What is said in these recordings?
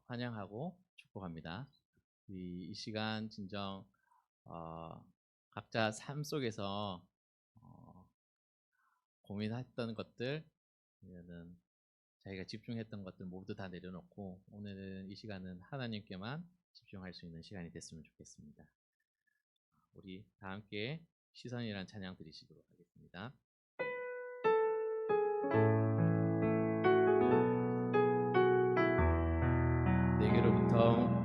환영하고 축복합니다. 이 시간 진정 각자 삶 속에서 고민했던 것들, 아니면은 자기가 집중했던 것들 모두 다 내려놓고 오늘은 이 시간은 하나님께만 집중할 수 있는 시간이 됐으면 좋겠습니다. 우리 다 함께 시선이란 찬양 드리시도록 하겠습니다. 내게로부터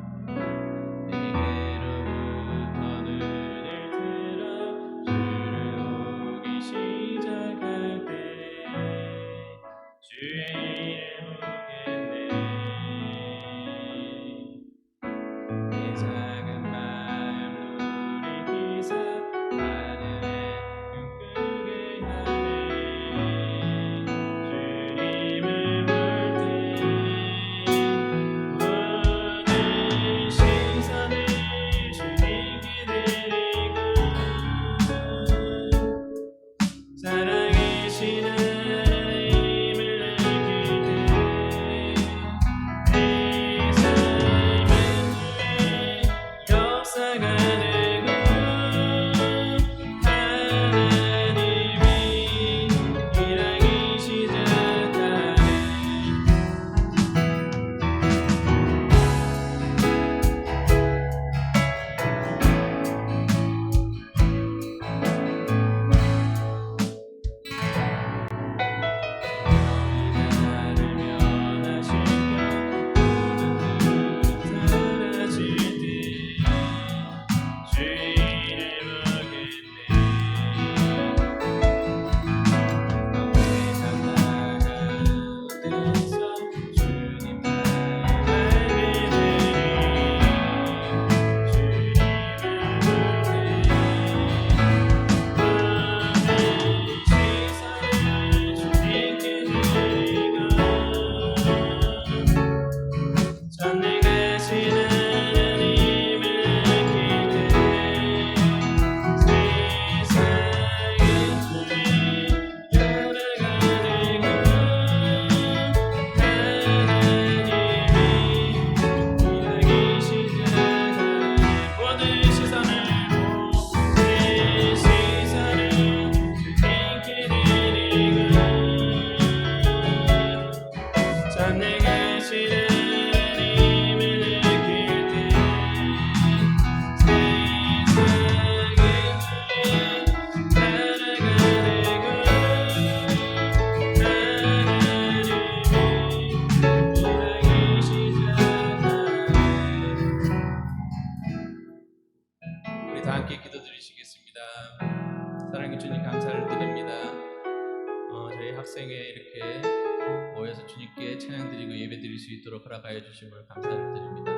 허락하여 주심을 감사를 드립니다.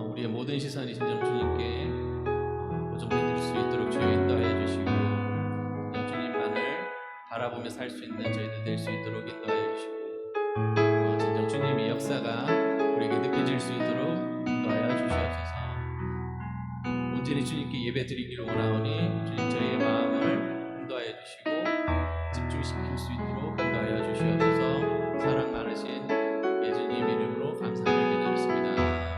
우리의 모든 시선이 진정 주님께 고정될 수 있도록 주여 인도하여 주시고, 주님만을 바라보며 살 수 있는 저희들 될 수 있도록 인도하여 주시고, 진정 주님이 역사가 우리에게 느껴질 수 있도록 인도하여 주시옵소서. 온전히 주님께 예배드리기를 원하오니 주님 저희의 마음을 인도하여 주시고 집중시킬 수 있도록 인도하여 주시옵소서. 사랑 많으신 예수님 이름으로 감사하며 기도했습니다.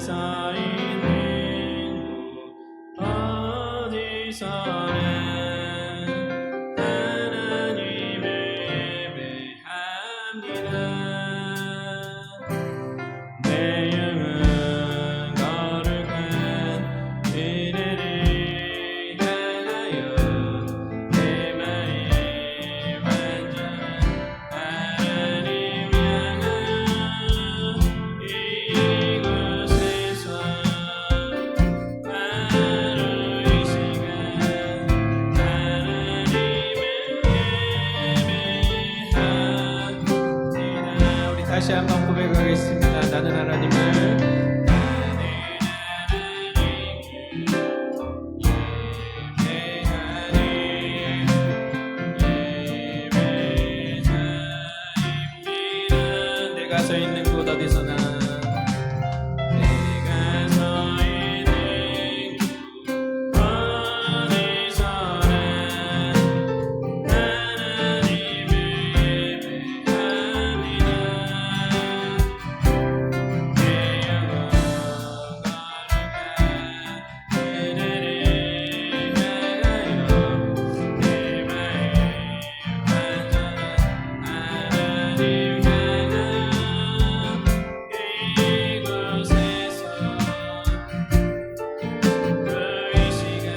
서 있는 곳 어디서나 하나님을 예배합니다. 내 영은 거룩한 그대를 향하여 내 마음 완전한 하나님 향하여 이곳에서 바로 이 시간 하나님을 예배합니다. 우리 다시 한번 고백하겠습니다. 나는 하나님을 예배자입니다. 내가 서 있는 곳 어디서나 내가 서 있는 곳 어디서나 하나님을 예배합니다. 내 영혼 거룩한 그대를 향하여 내 마음 완전한 하나님 향하여 이곳에서 이 시간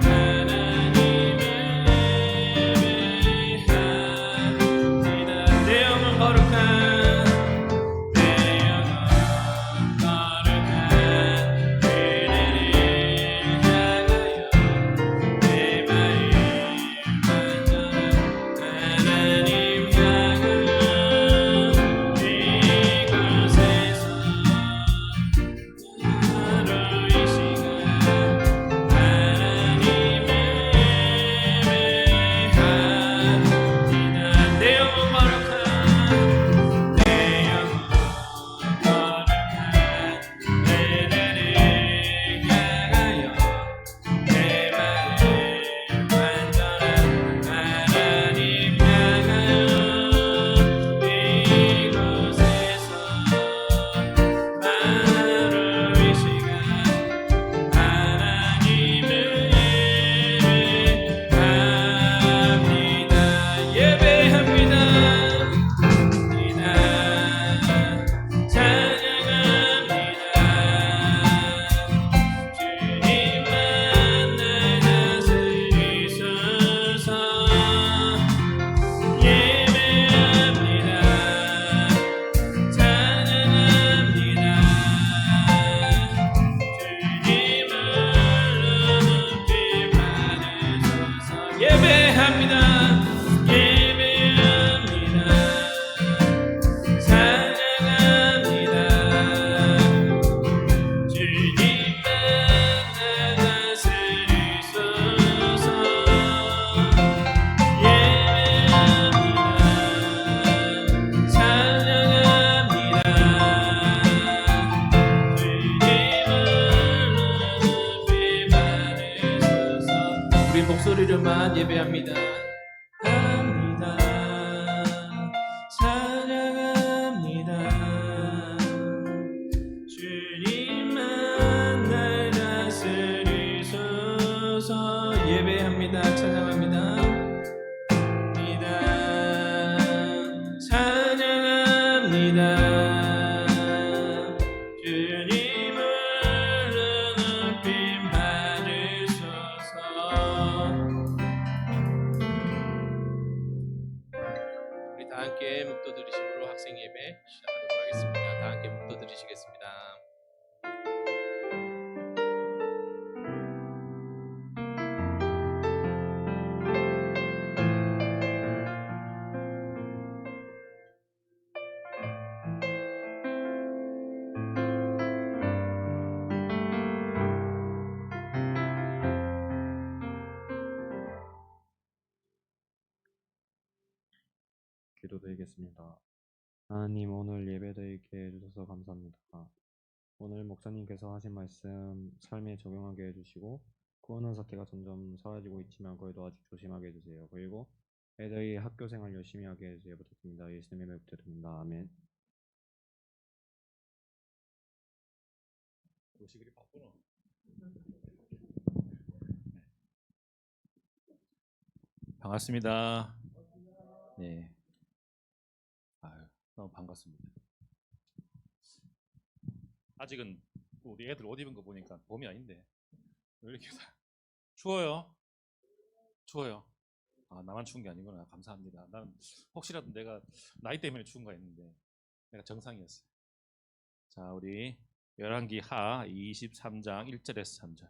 하나님을 예배합니다. 내 영혼 거룩한 내 영혼 거룩한 그대를 향하여 내 마음 완전한 하나님 향하여 이곳에서 바로 이 시간 하나님을 예배합니다. 내 영혼 거룩한 내 영혼 거룩한 그대를 향하여 내 마음 완전한 하나님 향하여 이곳에서 바로 이 시간 하나님을 예배합니다. 예배합니다. 찬양합니다. 주님만 날 다스리소서. 예배합니다. 찬양합니다. 주님을 높이 받으소서. 예배합니다. 예배합니다. 찬양합니다. 주님만 날 다스리소서. 예배합니다. 찬양합니다. 주님을 높이 받으소서. 우리 목소리로만 예배합니다. 합니다. 찬양합니다. 주님만 날 다스리소서. 예배합니다. 찬양합니다. 찬양합니다. 주님을 높임 받으소서. 우리 다 함께 묵도 들으심으로 학생 예배 시작하도록 하겠습니다. 다 함께 묵도 들으시겠습니다. 기도드리겠습니다. 하나님, 오늘 예배드리게 해주셔서 감사합니다. 오늘 목사님께서 하신 말씀 삶에 적용하게 해주시고 구원한 사태가 점점 사라지고 있지만 그래도 아직 조심하게 해주세요. 그리고 애들이 학교생활 열심히 하게 해주세요. 부탁드립니다. 예수님의 이름으로 부탁드립니다. 아멘. 도시글이 바쁘노. 반갑습니다. 네. 아유, 너무 반갑습니다. 아직은 우리 애들 옷 입은 거 보니까 봄이 아닌데 왜 이렇게 추워요? 추워요. 아, 나만 추운 게 아니구나. 감사합니다. 난 혹시라도 내가 나이 때문에 추운가 했는데 내가 정상이었어요. 자, 우리 열왕기 하 23장 1절에서 3절.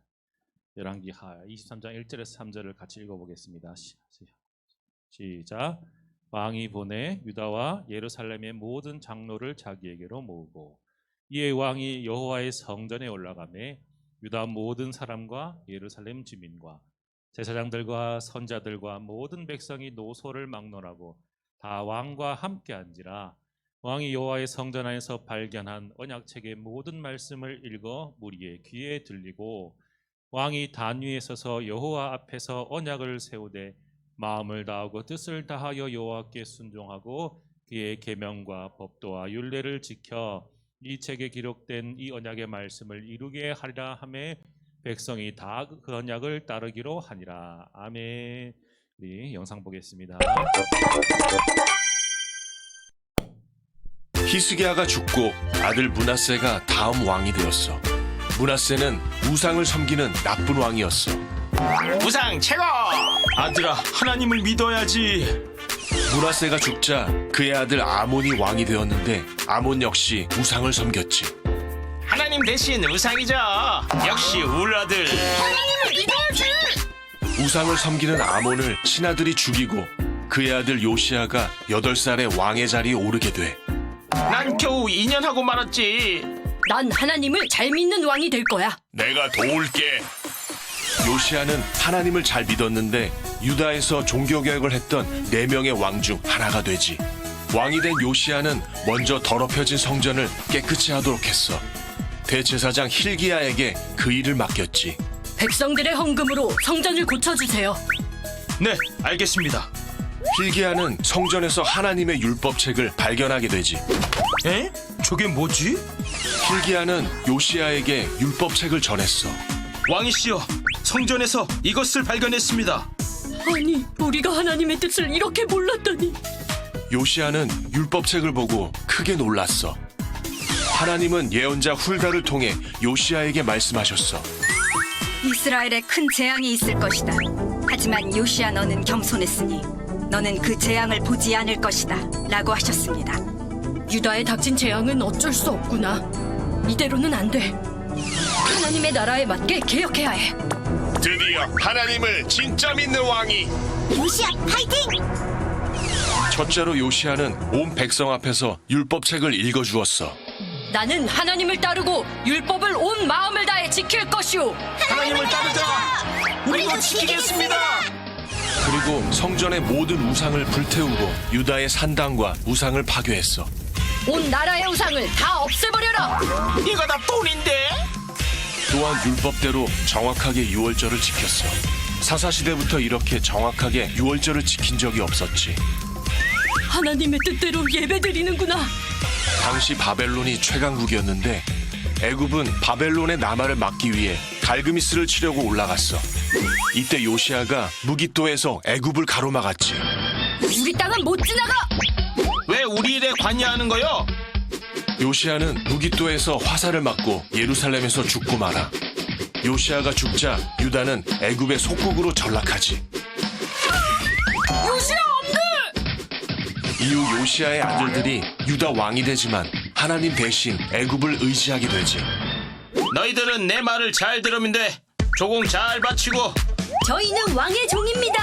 열왕기 하 23장 1절에서 3절을 같이 읽어보겠습니다. 시작. 왕이 보내 유다와 예루살렘의 모든 장로를 자기에게로 모으고 이에 왕이 여호와의 성전에 올라가매 유다 모든 사람과 예루살렘 주민과 제사장들과 선자들과 모든 백성이 노소를 막론하고 다 왕과 함께 앉으라. 왕이 여호와의 성전 안에서 발견한 언약책의 모든 말씀을 읽어 무리의 귀에 들리고 왕이 단 위에 서서 여호와 앞에서 언약을 세우되 마음을 다하고 뜻을 다하여 여호와께 순종하고 그의 계명과 법도와 율례를 지켜 이 책에 기록된 이 언약의 말씀을 이루게 하리라 하매 백성이 다 그 언약을 따르기로 하니라. 아멘. 우리 영상 보겠습니다. 히스기야가 죽고 아들 므낫세가 다음 왕이 되었어. 므낫세는 우상을 섬기는 나쁜 왕이었어. 우상 최고! 아들아, 하나님을 믿어야지. 므낫세가 죽자 그의 아들 아몬이 왕이 되었는데 아몬 역시 우상을 섬겼지. 하나님 대신 우상이죠. 역시 울 아들. 하나님을 믿어야지. 우상을 섬기는 아몬을 신하들이 죽이고 그의 아들 요시야가 8살에 왕의 자리에 오르게 돼. 난 겨우 2년 하고 말았지. 난 하나님을 잘 믿는 왕이 될 거야. 내가 도울게. 요시야는 하나님을 잘 믿었는데 유다에서 종교개혁을 했던 4명의 왕 중 하나가 되지. 왕이 된 요시야는 먼저 더럽혀진 성전을 깨끗이 하도록 했어. 대제사장 힐기야에게 그 일을 맡겼지. 백성들의 헌금으로 성전을 고쳐주세요. 네, 알겠습니다. 힐기야는 성전에서 하나님의 율법책을 발견하게 되지. 에? 저게 뭐지? 힐기야는 요시야에게 율법책을 전했어. 왕이시여, 성전에서 이것을 발견했습니다. 아니, 우리가 하나님의 뜻을 이렇게 몰랐다니. 요시야는 율법책을 보고 크게 놀랐어. 하나님은 예언자 훌다를 통해 요시야에게 말씀하셨어. 이스라엘에 큰 재앙이 있을 것이다. 하지만 요시야 너는 겸손했으니 너는 그 재앙을 보지 않을 것이다 라고 하셨습니다. 유다에 닥친 재앙은 어쩔 수 없구나. 이대로는 안 돼. 하나님의 나라에 맞게 개혁해야 해. 드디어 하나님을 진짜 믿는 왕이. 요시야 파이팅! 첫째로 요시야는 온 백성 앞에서 율법책을 읽어주었어. 나는 하나님을 따르고 율법을 온 마음을 다해 지킬 것이오. 하나님을 따르자. 우리도 지키겠습니다. 그리고 성전의 모든 우상을 불태우고 유다의 산당과 우상을 파괴했어. 온 나라의 우상을 다 없애버려라. 이거 다 돈인데? 또한 율법대로 정확하게 유월절을 지켰어. 사사시대부터 이렇게 정확하게 유월절을 지킨 적이 없었지. 하나님의 뜻대로 예배드리는구나. 당시 바벨론이 최강국이었는데 애굽은 바벨론의 남하를 막기 위해 갈그미스를 치려고 올라갔어. 이때 요시야가 무기또에서 애굽을 가로막았지. 우리 땅은 못 지나가. 왜 우리 일에 관여하는 거요? 요시야는 무기또에서 화살을 맞고 예루살렘에서 죽고 말아. 요시야가 죽자 유다는 애굽의 속국으로 전락하지. 요시야 안 돼. 이후 요시야의 아들들이 유다 왕이 되지만 하나님 대신 애굽을 의지하게 되지. 너희들은 내 말을 잘 들으면 돼. 조공 잘 바치고. 저희는 왕의 종입니다.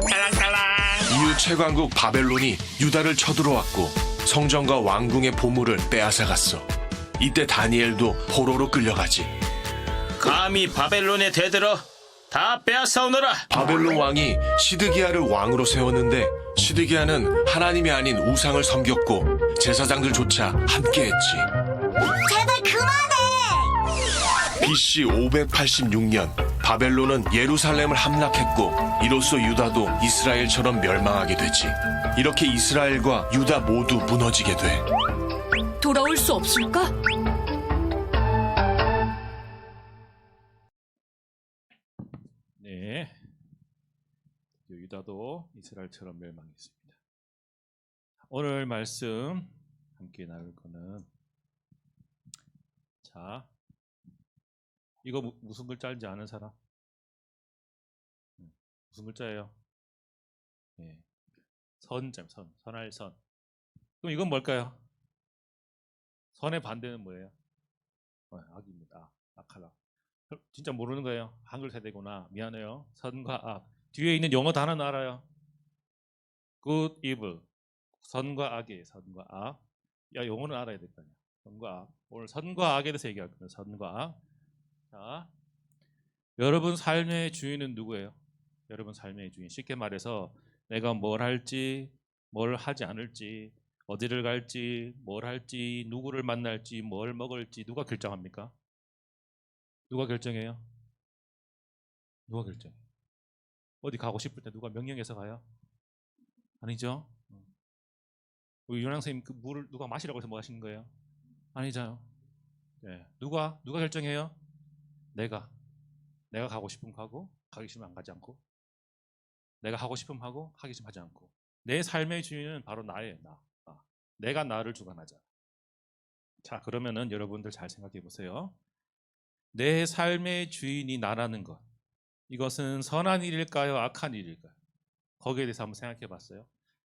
탈랑탈랑. 이후 최강국 바벨론이 유다를 쳐들어왔고 성전과 왕궁의 보물을 빼앗아갔어. 이때 다니엘도 포로로 끌려가지. 감히 바벨론에 대들어 다 빼앗아오너라. 바벨론 왕이 시드기야를 왕으로 세웠는데 시드기야는 하나님이 아닌 우상을 섬겼고 제사장들조차 함께했지. 제발 그만해! BC 586년 바벨론은 예루살렘을 함락했고 이로써 유다도 이스라엘처럼 멸망하게 되지. 이렇게 이스라엘과 유다 모두 무너지게 돼. 돌아올 수 없을까? 유다도 이스라엘처럼 멸망했습니다. 오늘 말씀 함께 나눌 거는, 자, 이거 무슨 글자인지 아는 사람? 무슨 글자예요? 네. 선점, 선할 선. 그럼 이건 뭘까요? 선의 반대는 뭐예요? 악입니다. 악하다. 진짜 모르는 거예요. 한글 세대구나. 미안해요. 선과 악. 뒤에 있는 영어 단어는 알아요. good, evil. 선과 악이에요. 선과 악. 야, 영어는 알아야 될 거 아니야. 선과 악. 오늘 선과 악에 대해서 얘기할 거예요. 선과 악. 자, 여러분 삶의 주인은 누구예요? 여러분 삶의 주인. 쉽게 말해서 내가 뭘 할지, 뭘 하지 않을지, 어디를 갈지, 뭘 할지, 누구를 만날지, 뭘 먹을지 누가 결정합니까? 누가 결정해요? 누가 결정해요? 어디 가고 싶을 때 누가 명령해서 가요? 아니죠? 우리 윤학 선생님 그 물을 누가 마시라고 해서 뭐 하시는 거예요? 아니잖아요. 네. 누가 결정해요? 내가 가고 싶으면 가고, 가기 싫으면 안 가지 않고, 내가 하고 싶으면 하고, 하기 싫으면 하지 않고. 내 삶의 주인은 바로 나예요. 내가 나를 주관하자. 자, 그러면은 여러분들 잘 생각해 보세요. 내 삶의 주인이 나라는 것, 이것은 선한 일일까요? 악한 일일까요? 거기에 대해서 한번 생각해 봤어요.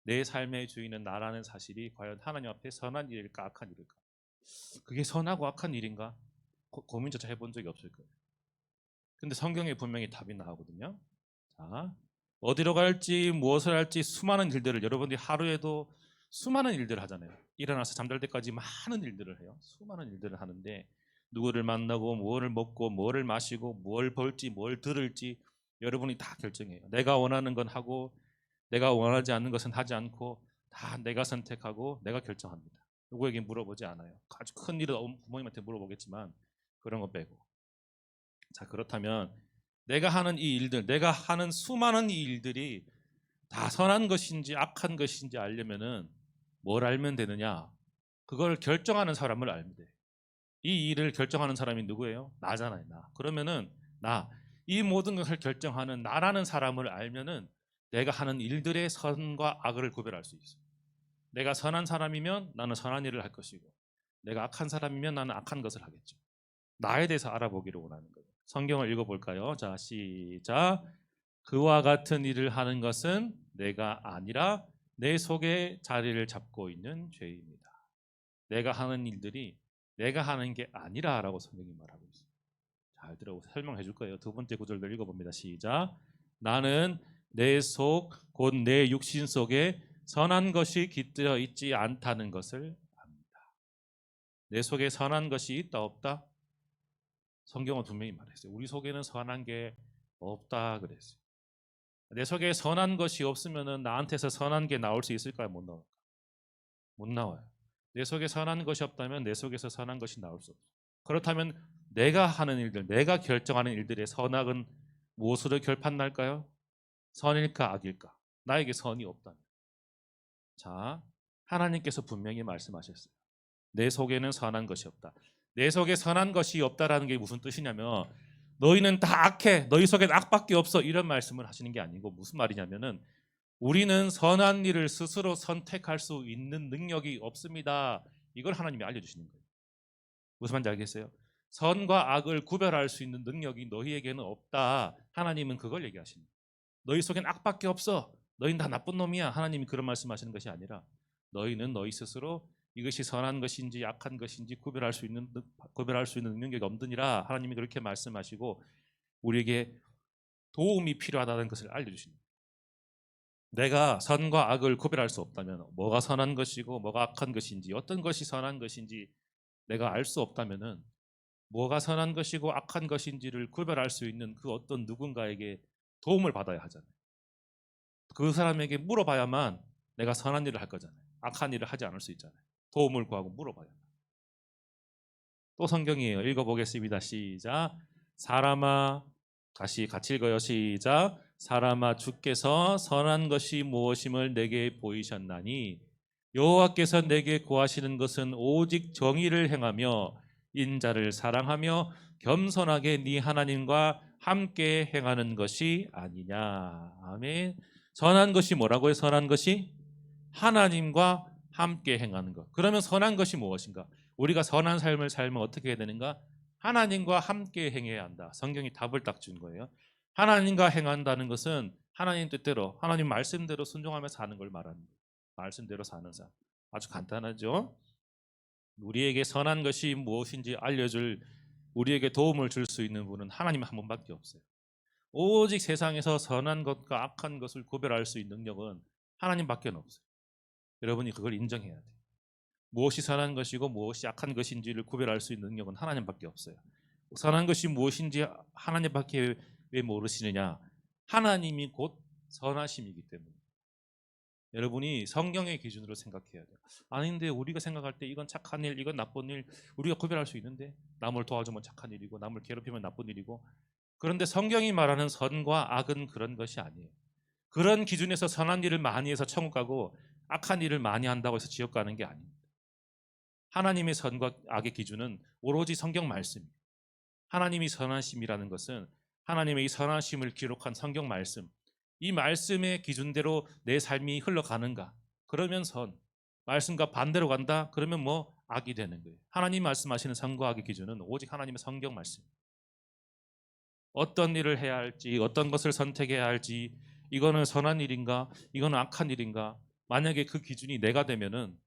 내 삶의 주인은 나라는 사실이 과연 하나님 앞에 선한 일일까 악한 일일까? 그게 선하고 악한 일인가? 고민조차 해본 적이 없을 거예요. 근데 성경에 분명히 답이 나오거든요. 자, 어디로 갈지 무엇을 할지 수많은 일들을, 여러분들이 하루에도 수많은 일들을 하잖아요. 일어나서 잠잘 때까지 많은 일들을 해요. 수많은 일들을 하는데 누구를 만나고 무엇을 먹고 무엇을 마시고 뭘 볼지 뭘 들을지 여러분이 다 결정해요. 내가 원하는 건 하고 내가 원하지 않는 것은 하지 않고 다 내가 선택하고 내가 결정합니다. 누구에게 물어보지 않아요. 아주 큰 일은 부모님한테 물어보겠지만 그런 거 빼고. 자, 그렇다면 내가 하는 이 일들, 내가 하는 수많은 이 일들이 다 선한 것인지 악한 것인지 알려면은 뭘 알면 되느냐? 그걸 결정하는 사람을 알면 돼. 이 일을 결정하는 사람이 누구예요? 나잖아요. 나. 그러면은 이 모든 것을 결정하는 나라는 사람을 알면은 내가 하는 일들의 선과 악을 구별할 수 있어요. 내가 선한 사람이면 나는 선한 일을 할 것이고, 내가 악한 사람이면 나는 악한 것을 하겠죠. 나에 대해서 알아보기를 원하는 거예요. 성경을 읽어볼까요? 자, 시작. 그와 같은 일을 하는 것은 내가 아니라 내 속에 자리를 잡고 있는 죄입니다. 내가 하는 일들이 내가 하는 게 아니라라고 성경이 말하고 있어요. 잘 들어보세요. 설명해 줄 거예요. 두 번째 구절도 읽어봅니다. 시작. 나는 내 속, 곧 내 육신 속에 선한 것이 깃들어 있지 않다는 것을 압니다. 내 속에 선한 것이 있다 없다? 성경은 분명히 말했어요. 우리 속에는 선한 게 없다 그랬어요. 내 속에 선한 것이 없으면은 나한테서 선한 게 나올 수 있을까요? 못 나올까요? 못 나와요. 내 속에 선한 것이 없다면 내 속에서 선한 것이 나올 수 없어요. 그렇다면 내가 하는 일들, 내가 결정하는 일들의 선악은 무엇으로 결판날까요? 선일까 악일까? 나에게 선이 없다면. 자, 하나님께서 분명히 말씀하셨어요. 내 속에는 선한 것이 없다. 내 속에 선한 것이 없다라는 게 무슨 뜻이냐면 너희는 다 악해. 너희 속엔 악밖에 없어. 이런 말씀을 하시는 게 아니고 무슨 말이냐면은 우리는 선한 일을 스스로 선택할 수 있는 능력이 없습니다. 이걸 하나님이 알려주시는 거예요. 무슨 말인지 알겠어요? 선과 악을 구별할 수 있는 능력이 너희에게는 없다. 하나님은 그걸 얘기하시는 거예요. 너희 속엔 악밖에 없어. 너희는 다 나쁜 놈이야. 하나님이 그런 말씀하시는 것이 아니라 너희는 너희 스스로 이것이 선한 것인지 악한 것인지 구별할 수 있는 능력이 없느니라. 하나님이 그렇게 말씀하시고 우리에게 도움이 필요하다는 것을 알려주십니다. 내가 선과 악을 구별할 수 없다면 뭐가 선한 것이고 뭐가 악한 것인지 어떤 것이 선한 것인지 내가 알 수 없다면은 뭐가 선한 것이고 악한 것인지를 구별할 수 있는 그 어떤 누군가에게 도움을 받아야 하잖아요. 그 사람에게 물어봐야만 내가 선한 일을 할 거잖아요. 악한 일을 하지 않을 수 있잖아요. 도움을 구하고 물어봐야 해요. 또 성경이에요. 읽어보겠습니다. 시작. 사람아, 같이 읽어요. 시작. 사람아, 주께서 선한 것이 무엇임을 내게 보이셨나니 여호와께서 내게 구하시는 것은 오직 정의를 행하며 인자를 사랑하며 겸손하게 네 하나님과 함께 행하는 것이 아니냐. 아멘. 선한 것이 뭐라고요? 선한 것이 하나님과 함께 행하는 것. 그러면 선한 것이 무엇인가? 우리가 선한 삶을 살면 어떻게 해야 되는가? 하나님과 함께 행해야 한다. 성경이 답을 딱 준 거예요. 하나님과 행한다는 것은 하나님 뜻대로, 하나님 말씀대로 순종하며 사는 걸 말하는 거예요. 말씀대로 사는 삶. 아주 간단하죠? 우리에게 선한 것이 무엇인지 알려줄, 우리에게 도움을 줄 수 있는 분은 하나님 한 분밖에 없어요. 오직 세상에서 선한 것과 악한 것을 구별할 수 있는 능력은 하나님밖에 없어요. 여러분이 그걸 인정해야 돼요. 무엇이 선한 것이고 무엇이 악한 것인지를 구별할 수 있는 능력은 하나님밖에 없어요. 선한 것이 무엇인지 하나님밖에 왜 모르시느냐? 하나님이 곧 선하심이기 때문에. 여러분이 성경의 기준으로 생각해야 돼요. 아닌데 우리가 생각할 때 이건 착한 일, 이건 나쁜 일, 우리가 구별할 수 있는데 남을 도와주면 착한 일이고 남을 괴롭히면 나쁜 일이고. 그런데 성경이 말하는 선과 악은 그런 것이 아니에요. 그런 기준에서 선한 일을 많이 해서 천국 가고 악한 일을 많이 한다고 해서 지옥 가는 게 아닙니다. 하나님의 선과 악의 기준은 오로지 성경 말씀이에요. 하나님이 선하심이라는 것은 하나님의 이 선하심을 기록한 성경 말씀, 이 말씀의 기준대로 내 삶이 흘러가는가? 그러면 선. 말씀과 반대로 간다? 그러면 뭐 악이 되는 거예요. 하나님 말씀하시는 선과 악의 기준은 오직 하나님의 성경 말씀. 어떤 일을 해야 할지, 어떤 것을 선택해야 할지, 이거는 선한 일인가, 이거는 악한 일인가? 만약에 그 기준이 내가 되면은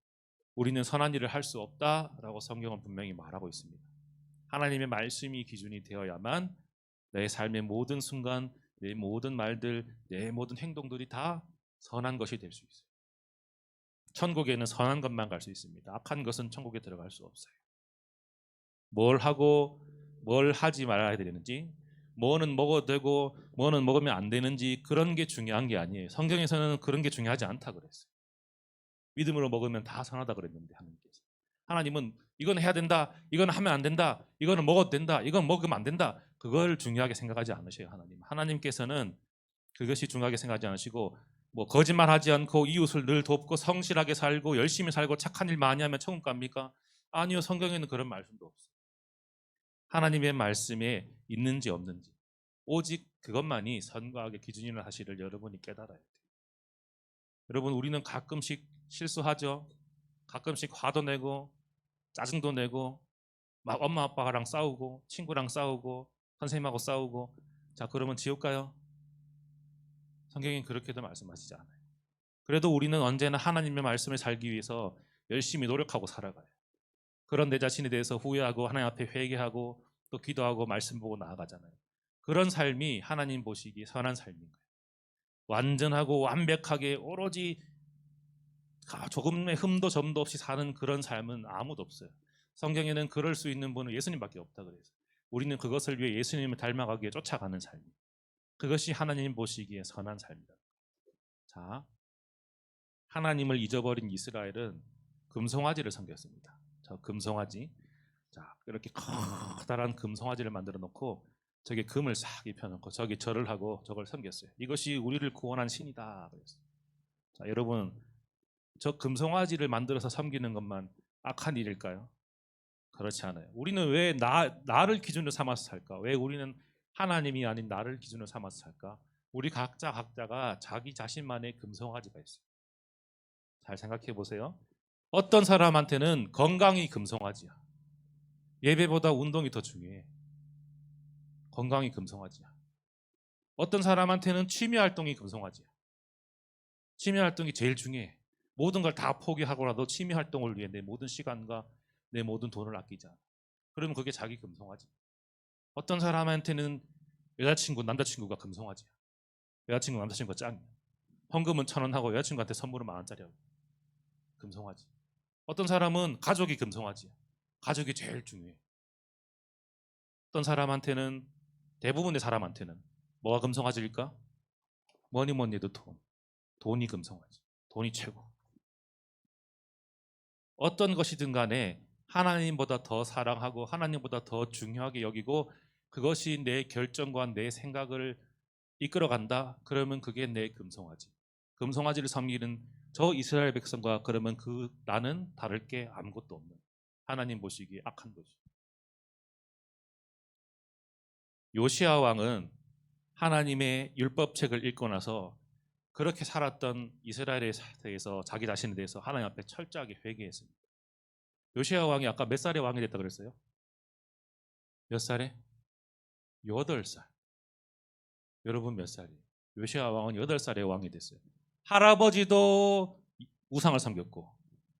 우리는 선한 일을 할 수 없다라고 성경은 분명히 말하고 있습니다. 하나님의 말씀이 기준이 되어야만 내 삶의 모든 순간, 내 모든 말들, 내 모든 행동들이 다 선한 것이 될 수 있어요. 천국에는 선한 것만 갈 수 있습니다. 악한 것은 천국에 들어갈 수 없어요. 뭘 하고 뭘 하지 말아야 되는지, 뭐는 먹어도 되고 뭐는 먹으면 안 되는지 그런 게 중요한 게 아니에요. 성경에서는 그런 게 중요하지 않다 그랬어요. 믿음으로 먹으면 다 선하다 그랬는데 하나님께서. 하나님은 이건 해야 된다, 이건 하면 안 된다, 이거는 먹어도 된다, 이건 먹으면 안 된다. 그걸 중요하게 생각하지 않으셔요. 하나님께서는 그것이 중요하게 생각하지 않으시고 뭐 거짓말하지 않고 이웃을 늘 돕고 성실하게 살고 열심히 살고 착한 일 많이 하면 천국 갑니까? 아니요. 성경에는 그런 말씀도 없어요. 하나님의 말씀에 있는지 없는지 오직 그것만이 선과 악의 기준이라는 사실을 여러분이 깨달아야 돼요. 여러분, 우리는 가끔씩 실수하죠. 가끔씩 화도 내고 짜증도 내고 막 엄마 아빠랑 싸우고 친구랑 싸우고 선생님하고 싸우고. 자, 그러면 지옥 가요? 성경이 그렇게도 말씀하시지 않아요. 그래도 우리는 언제나 하나님의 말씀을 살기 위해서 열심히 노력하고 살아가요. 그런 내 자신에 대해서 후회하고 하나님 앞에 회개하고 또 기도하고 말씀 보고 나아가잖아요. 그런 삶이 하나님 보시기에 선한 삶인 거예요. 완전하고 완벽하게 오로지 조금의 흠도 점도 없이 사는 그런 삶은 아무도 없어요. 성경에는 그럴 수 있는 분은 예수님밖에 없다 그래서 우리는 그것을 위해 예수님을 닮아가기 위해 쫓아가는 삶이에요. 그것이 하나님 보시기에 선한 삶이다. 자, 하나님을 잊어버린 이스라엘은 금송아지를 섬겼습니다. 저 금송아지. 자, 이렇게 커다란 금송아지를 만들어 놓고 저기 금을 싹 입혀놓고 저기 절을 하고 저걸 섬겼어요. 이것이 우리를 구원한 신이다 그랬어요. 자, 여러분, 저 금송아지를 만들어서 섬기는 것만 악한 일일까요? 그렇지 않아요. 우리는 왜 나를 기준으로 삼아서 살까? 왜 우리는 하나님이 아닌 나를 기준으로 삼아서 살까? 우리 각자가 자기 자신만의 금송아지가 있어요. 잘 생각해 보세요. 어떤 사람한테는 건강이 금송아지야. 예배보다 운동이 더 중요해. 건강이 금송아지야. 어떤 사람한테는 취미 활동이 금송아지야. 취미 활동이 제일 중요해. 모든 걸 다 포기하고라도 취미 활동을 위해 내 모든 시간과 내 모든 돈을 아끼자. 그러면 그게 자기 금송아지. 어떤 사람한테는 여자친구, 남자친구가 금송아지야. 여자친구, 남자친구가 짱이야. 헌금은 1,000원 하고 여자친구한테 선물은 10,000원짜리 하고. 금송아지. 어떤 사람은 가족이 금송아지야. 가족이 제일 중요해. 어떤 사람한테는, 대부분의 사람한테는 뭐가 금송아지일까? 뭐니 해도 돈이 금송아지. 돈이 최고. 어떤 것이든 간에 하나님보다 더 사랑하고 하나님보다 더 중요하게 여기고 그것이 내 결정과 내 생각을 이끌어간다. 그러면 그게 내 금송아지. 금송아지를 섬기는 저 이스라엘 백성과 그러면 나는 다를 게 아무것도 없는, 하나님 보시기에 악한 거죠. 요시야 왕은 하나님의 율법책을 읽고 나서 그렇게 살았던 이스라엘에 대해서 자기 자신에 대해서 하나님 앞에 철저하게 회개했습니다. 요시야 왕이 아까 몇 살에 왕이 됐다 그랬어요? 몇 살에? 8살. 여러분 몇 살이에요? 요시야 왕은 8살에 왕이 됐어요. 할아버지도 우상을 섬겼고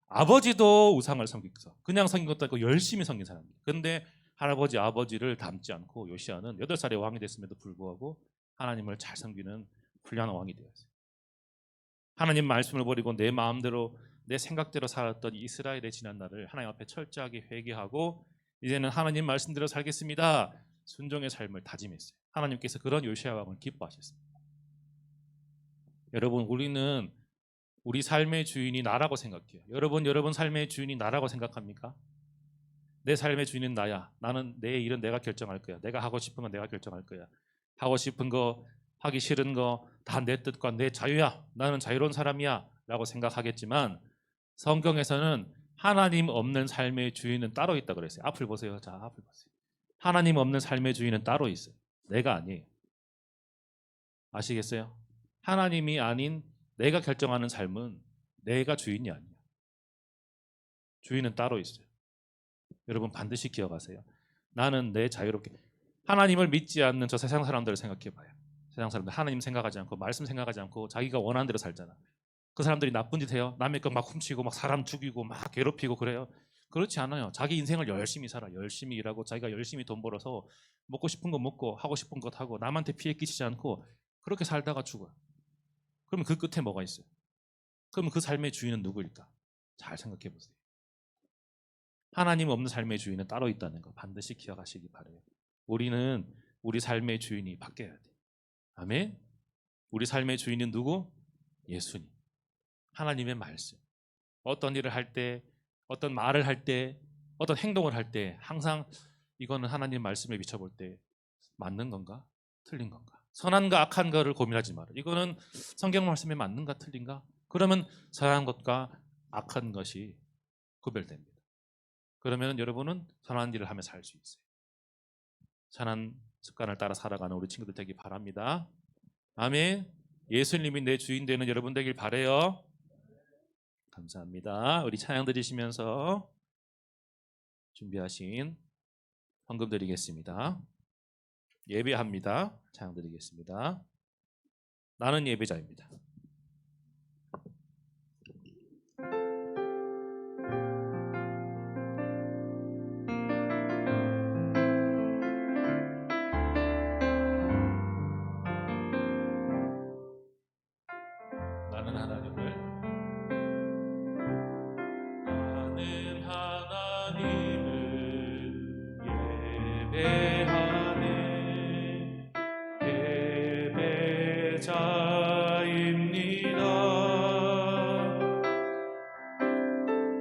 아버지도 우상을 섬겼어. 그냥 섬긴 것도 아니고 열심히 섬긴 사람이에요. 그런데 할아버지 아버지를 닮지 않고 요시야는 8살에 왕이 됐음에도 불구하고 하나님을 잘 섬기는 훌륭한 왕이 되었어요. 하나님 말씀을 버리고 내 마음대로 내 생각대로 살았던 이스라엘의 지난 날을 하나님 앞에 철저하게 회개하고 이제는 하나님 말씀대로 살겠습니다. 순종의 삶을 다짐했어요. 하나님께서 그런 요시야 왕을 기뻐하셨습니다. 여러분, 우리는 우리 삶의 주인이 나라고 생각해요. 여러분 삶의 주인이 나라고 생각합니까? 내 삶의 주인은 나야. 나는 내 일은 내가 결정할 거야. 내가 하고 싶은 건 내가 결정할 거야. 하고 싶은 거, 하기 싫은 거 다 내 뜻과 내 자유야. 나는 자유로운 사람이야 라고 생각하겠지만 성경에서는 하나님 없는 삶의 주인은 따로 있다 그랬어요. 앞을 보세요. 자, 앞을 보세요. 하나님 없는 삶의 주인은 따로 있어요. 내가 아니에요. 아시겠어요? 하나님이 아닌 내가 결정하는 삶은 내가 주인이 아니야. 주인은 따로 있어요. 여러분 반드시 기억하세요. 나는 내 자유롭게 하나님을 믿지 않는 저 세상 사람들을 생각해 봐요. 세상 사람들 하나님 생각하지 않고 말씀 생각하지 않고 자기가 원하는 대로 살잖아. 그 사람들이 나쁜 짓 해요. 남의 것 막 훔치고 막 사람 죽이고 막 괴롭히고 그래요. 그렇지 않아요. 자기 인생을 열심히 살아. 열심히 일하고 자기가 열심히 돈 벌어서 먹고 싶은 거 먹고 하고 싶은 것 하고 남한테 피해 끼치지 않고 그렇게 살다가 죽어요. 그러면 그 끝에 뭐가 있어요? 그러면 그 삶의 주인은 누구일까? 잘 생각해 보세요. 하나님 없는 삶의 주인은 따로 있다는 거 반드시 기억하시기 바라요. 우리는 우리 삶의 주인이 바뀌어야 돼. 아멘. 우리 삶의 주인은 누구? 예수님. 하나님의 말씀. 어떤 일을 할 때, 어떤 말을 할 때, 어떤 행동을 할 때 항상 이거는 하나님 말씀에 비춰볼 때 맞는 건가? 틀린 건가? 선한가 악한 거를 고민하지 마라. 이거는 성경 말씀에 맞는가 틀린가? 그러면 선한 것과 악한 것이 구별됩니다. 그러면 여러분은 선한 일을 하며 살 수 있어요. 선한 습관을 따라 살아가는 우리 친구들 되길 바랍니다. 아멘. 예수님이 내 주인 되는 여러분 되길 바라요. 감사합니다. 우리 찬양 드리시면서 준비하신 헌금 드리겠습니다. 예배합니다. 찬양 드리겠습니다. 나는 예배자입니다. 나는 하나님을 예배하네. 예배자입니다.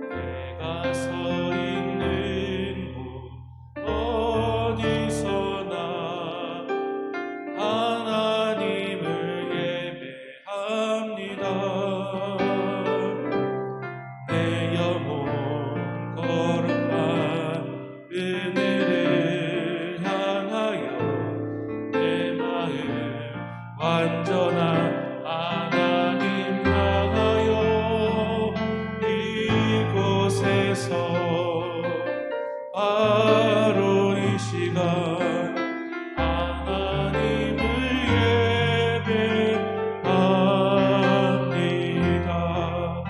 내가 서 있는 곳 어디서나 하나님을 예배합니다. 내 영혼 거룩한 은혜를 향하여 내 마음 완전한 하나님 향하여 이곳에서 바로 이 시간 하나님을 예배합니다.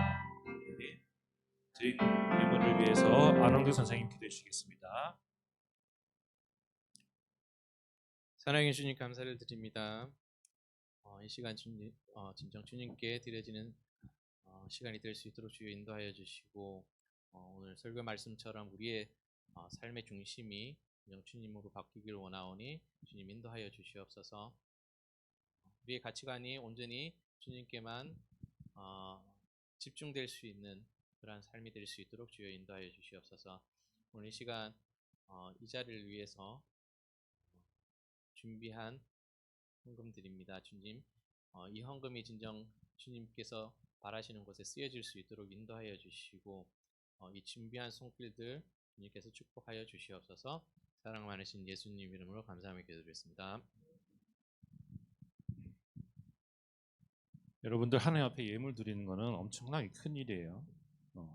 드린 예물을 위해서 안홍규 선생님 기도해 주시겠습니다. 사랑해 주님 감사를 드립니다. 이 시간 진정 주님께 드려지는 시간이 될 수 있도록 주여 인도하여 주시고 오늘 설교 말씀처럼 우리의 삶의 중심이 진정 주님으로 바뀌기를 원하오니 주님 인도하여 주시옵소서. 우리의 가치관이 온전히 주님께만 집중될 수 있는 그러한 삶이 될 수 있도록 주여 인도하여 주시옵소서. 오늘 이 시간 이 자리를 위해서 준비한 헌금 드립니다. 주님, 이 헌금이 진정 주님께서 바라시는 곳에 쓰여질 수 있도록 인도하여 주시고 이 준비한 손길들 주님께서 축복하여 주시옵소서. 사랑 많으신 예수님 이름으로 감사하며 기도드렸습니다. 여러분들 하나님 앞에 예물 드리는 거는 엄청나게 큰 일이에요.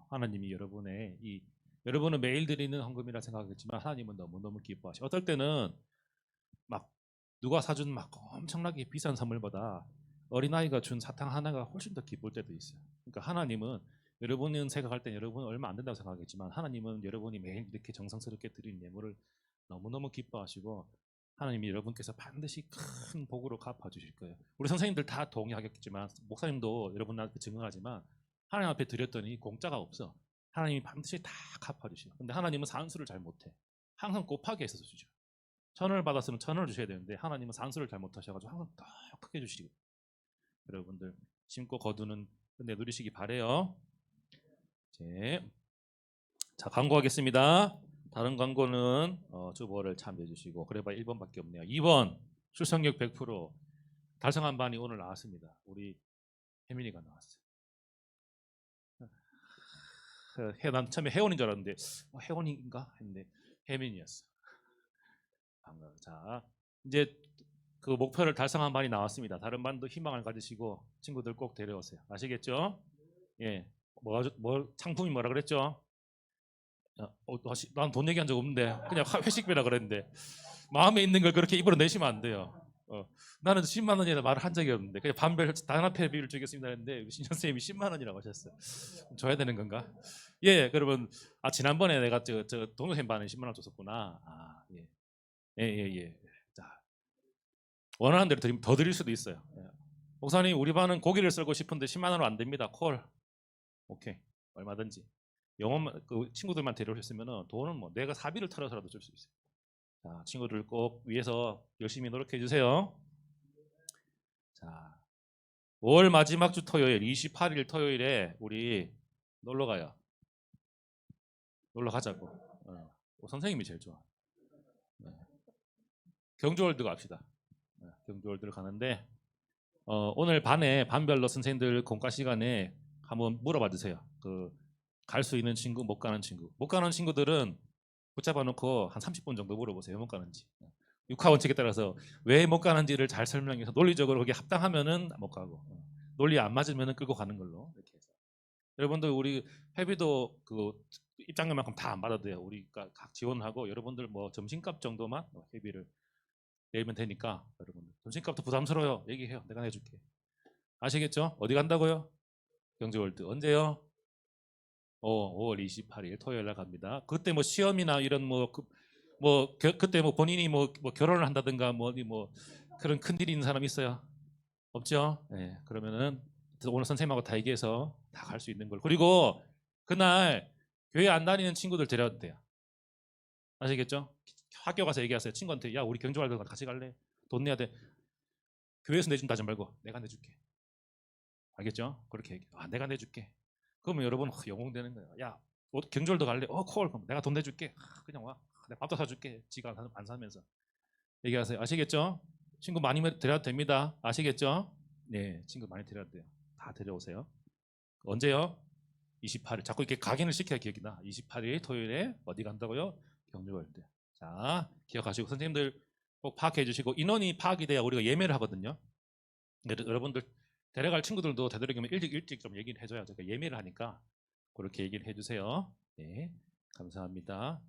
하나님이 여러분은 매일 드리는 헌금이라 생각하겠지만 하나님은 너무너무 기뻐하셔. 어떨 때는 막 누가 사준 막 엄청나게 비싼 선물보다 어린아이가 준 사탕 하나가 훨씬 더 기쁠 때도 있어요. 그러니까 하나님은 여러분은 생각할 때 여러분은 얼마 안 된다고 생각하겠지만 하나님은 여러분이 매일 이렇게 정성스럽게 드리는 예물을 너무너무 기뻐하시고 하나님이 여러분께서 반드시 큰 복으로 갚아주실 거예요. 우리 선생님들 다 동의하겠지만 목사님도 여러분한테 증언하지만 하나님 앞에 드렸더니 공짜가 없어. 하나님이 반드시 다 갚아주셔요. 근데 하나님은 산수를 잘 못해. 항상 곱하기 해서 주죠. 1,000원을 받았으면 1,000원을 주셔야 되는데 하나님은 산수를 잘 못하셔가지고 항상 더 크게 주시고 여러분들 심고 거두는 은혜 누리시기 바래요. 자, 광고하겠습니다. 다른 광고는 주보를 참여해 주시고 그래봐야 1번밖에 없네요. 2번 출석률 100% 달성한 반이 오늘 나왔습니다. 우리 혜민이가 나왔어요. 난 처음에 혜원인 줄 알았는데 혜원인가 했는데 혜민이었어. 반가워요. 자, 이제 그 목표를 달성한 반이 나왔습니다. 다른 반도 희망을 가지시고 친구들 꼭 데려오세요. 아시겠죠? 예, 상품이 뭐라 그랬죠? 난 돈 얘기한 적 없는데 그냥 회식비라 그랬는데 마음에 있는 걸 그렇게 입으로 내시면 안 돼요. 나는 10만 원이라 말을 한 적이 없는데 그냥 반별 단합회비를 주겠습니다 했는데 신현 선생님이 10만 원이라고 하셨어요. 줘야 되는 건가? 예, 그러면 지난번에 내가 저 동영생 반에 10만 원 줬었구나. 예. 자, 원하는 대로 드리면 더 드릴 수도 있어요. 예. 목사님 우리 반은 고기를 썰고 싶은데 10만 원은 안 됩니다. 콜. 오케이, 얼마든지. 영어만 그 친구들만 데려오셨으면은 돈은 뭐 내가 사비를 털어서라도 줄 수 있어요. 자, 친구들 꼭 위해서 열심히 노력해 주세요. 자, 5월 마지막 주 토요일 28일 토요일에 우리 놀러 가요. 놀러 가자고. 선생님이 제일 좋아. 경주월드 갑시다. 경주월드를 가는데 오늘 반에 반별로 선생님들 공과 시간에 한번 물어봐 주세요. 갈 수 있는 친구, 못 가는 친구. 못 가는 친구들은 붙잡아 놓고 한 30분 정도 물어보세요. 왜 못 가는지. 육하 원칙에 따라서 왜 못 가는지를 잘 설명해서 논리적으로 그게 합당하면은 못 가고 논리 안 맞으면은 끌고 가는 걸로 이렇게 해서. 여러분들 우리 회비도 그 입장료만큼 다 안 받아도 돼요. 우리가 각 지원하고 여러분들 뭐 점심값 정도만 회비를 내면 되니까 여러분들 점심값도 부담스러워요. 얘기해요. 내가 내줄게. 아시겠죠? 어디 간다고요? 경주월드 언제요? 5월 28일 토요일 날 갑니다. 그때 뭐 시험이나 이런 그때 뭐 본인이 뭐 결혼을 한다든가 뭐 그런 큰 일이 있는 사람 있어요? 없죠? 네, 그러면은 오늘 선생님하고 다 얘기해서 다 갈 수 있는 걸. 그리고 그날 교회 안 다니는 친구들 데려와도 돼요. 아시겠죠? 학교 가서 얘기하세요. 친구한테 야 우리 경주월드 같이 갈래? 돈 내야 돼. 교회에서 내준다 하지 말고 내가 내줄게. 알겠죠? 그렇게 얘기. 내가 내줄게. 그러면 여러분 영웅 되는 거예요. 야 경주월드 갈래? 콜. 그럼 내가 돈 내줄게. 그냥 와. 내가 밥도 사줄게. 지가 안 사면서 얘기하세요. 아시겠죠? 친구 많이 데려와도 됩니다. 아시겠죠? 네, 친구 많이 데려와도 돼요. 다 데려오세요. 언제요? 28일. 자꾸 이렇게 각인을 시켜야 기억이 나. 28일 토요일에 어디 간다고요? 경주월드. 자, 기억하시고 선생님들 꼭 파악해 주시고 인원이 파악이 돼야 우리가 예매를 하거든요. 여러분들 데려갈 친구들도 되도록이면 일찍 좀 얘기를 해줘야 제가 예매를 하니까 그렇게 얘기를 해주세요. 네, 감사합니다.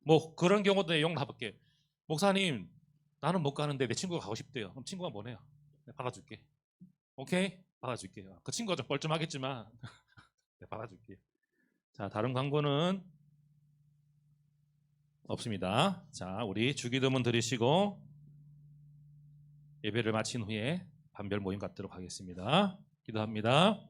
뭐 그런 경우도 내용 나볼게. 목사님, 나는 못 가는데 내 친구가 가고 싶대요. 그럼 친구가 뭐래요? 내가 받아줄게. 오케이? 받아줄게요. 그 친구가 좀 뻘쭘하겠지만 내가 받아줄게. 자, 다른 광고는 없습니다. 자, 우리 주기도문 드리시고 예배를 마친 후에 반별 모임 갖도록 하겠습니다. 기도합니다.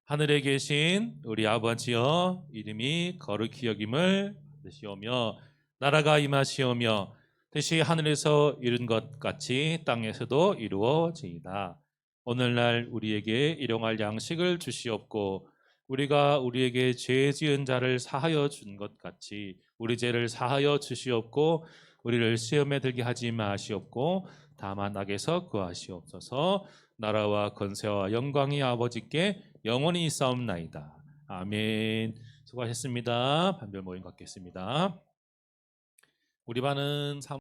하늘에 계신 우리 아버지여, 이름이 거룩히 여김을 받으시오며 나라가 임하시오며 뜻이 하늘에서 이룬 것 같이 땅에서도 이루어지이다. 오늘날 우리에게 일용할 양식을 주시옵고 우리가 우리에게 죄 지은 자를 사하여 준 것 같이 우리 죄를 사하여 주시옵고 우리를 시험에 들게 하지 마시옵고 다만 악에서 구하시옵소서. 나라와 권세와 영광이 아버지께 영원히 있사옵나이다. 아멘. 수고하셨습니다. 반별 모임 갖겠습니다. 우리 반은